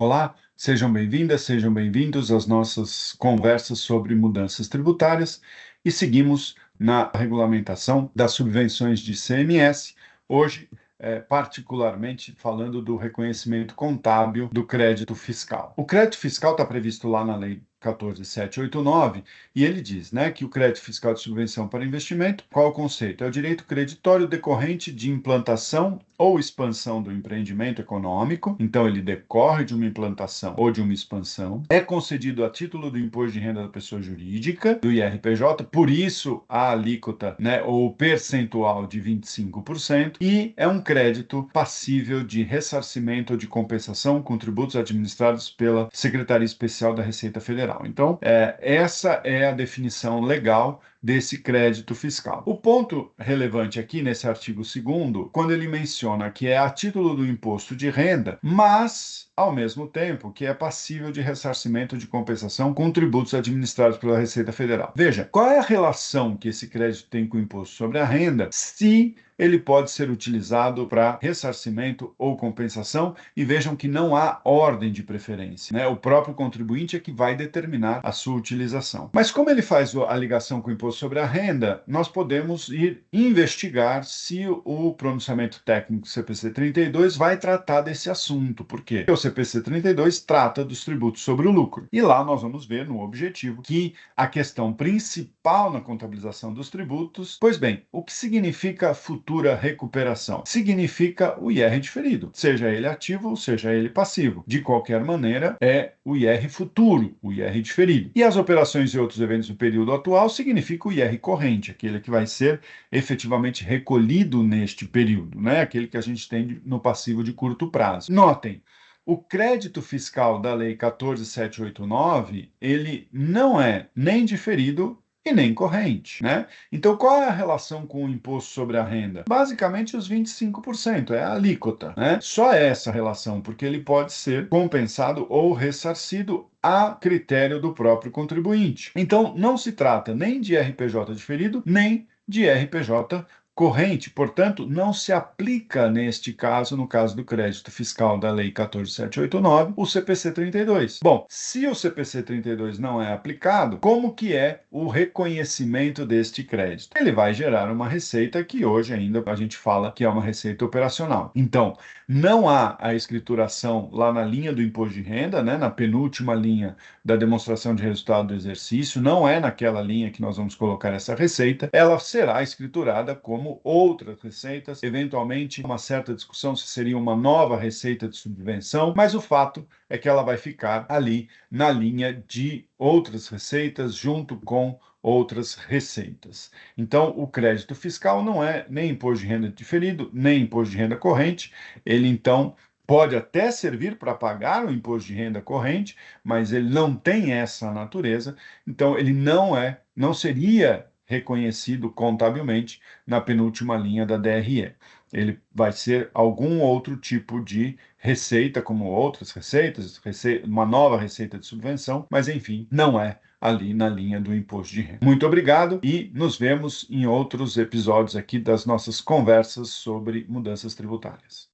Olá, sejam bem-vindas, sejam bem-vindos às nossas conversas sobre mudanças tributárias e seguimos na regulamentação das subvenções de CMS, hoje, particularmente falando do reconhecimento contábil do crédito fiscal. O crédito fiscal está previsto lá na Lei 14.789 e ele diz, né, que o crédito fiscal de subvenção para investimento, qual é o conceito? É o direito creditório decorrente de implantação ou expansão do empreendimento econômico, então ele decorre de uma implantação ou de uma expansão, é concedido a título do imposto de renda da pessoa jurídica, do IRPJ, por isso a alíquota, né, ou percentual de 25%, e é um crédito passível de ressarcimento ou de compensação com tributos administrados pela Secretaria Especial da Receita Federal. Então, essa é a definição legal desse crédito fiscal. O ponto relevante aqui nesse artigo 2º, quando ele menciona que é a título do imposto de renda, mas, ao mesmo tempo, que é passível de ressarcimento de compensação com tributos administrados pela Receita Federal. Veja, qual é a relação que esse crédito tem com o imposto sobre a renda, se ele pode ser utilizado para ressarcimento ou compensação, e vejam que não há ordem de preferência, né? O próprio contribuinte é que vai determinar a sua utilização. Mas como ele faz a ligação com o imposto sobre a renda, nós podemos ir investigar se o pronunciamento técnico CPC 32 vai tratar desse assunto. Por quê? Porque o CPC 32 trata dos tributos sobre o lucro. E lá nós vamos ver no objetivo que a questão principal na contabilização dos tributos, pois bem, o que significa futura recuperação? Significa o IR diferido, seja ele ativo ou seja ele passivo. De qualquer maneira, é o IR futuro, o IR diferido. E as operações e outros eventos do período atual significa o IR corrente, aquele que vai ser efetivamente recolhido neste período, né? Aquele que a gente tem no passivo de curto prazo. Notem, o crédito fiscal da Lei 14.789, ele não é nem diferido e nem corrente, né? Então, qual é a relação com o imposto sobre a renda? Basicamente, os 25%, é a alíquota, né? Só essa relação, porque ele pode ser compensado ou ressarcido a critério do próprio contribuinte. Então, não se trata nem de RPJ diferido, nem de RPJ corrente, portanto, não se aplica neste caso, no caso do crédito fiscal da Lei 14.789, o CPC 32. Bom, se o CPC 32 não é aplicado, como que é o reconhecimento deste crédito? Ele vai gerar uma receita que hoje ainda a gente fala que é uma receita operacional. Então, não há a escrituração lá na linha do imposto de renda, né, na penúltima linha da demonstração de resultado do exercício, não é naquela linha que nós vamos colocar essa receita, ela será escriturada como outras receitas, eventualmente uma certa discussão se seria uma nova receita de subvenção, mas o fato é que ela vai ficar ali na linha de outras receitas junto com outras receitas. Então, o crédito fiscal não é nem imposto de renda diferido, nem imposto de renda corrente, ele então pode até servir para pagar o imposto de renda corrente, mas ele não tem essa natureza, então ele não seria reconhecido contabilmente na penúltima linha da DRE. Ele vai ser algum outro tipo de receita, como outras receitas, uma nova receita de subvenção, mas enfim, não é ali na linha do imposto de renda. Muito obrigado e nos vemos em outros episódios aqui das nossas conversas sobre mudanças tributárias.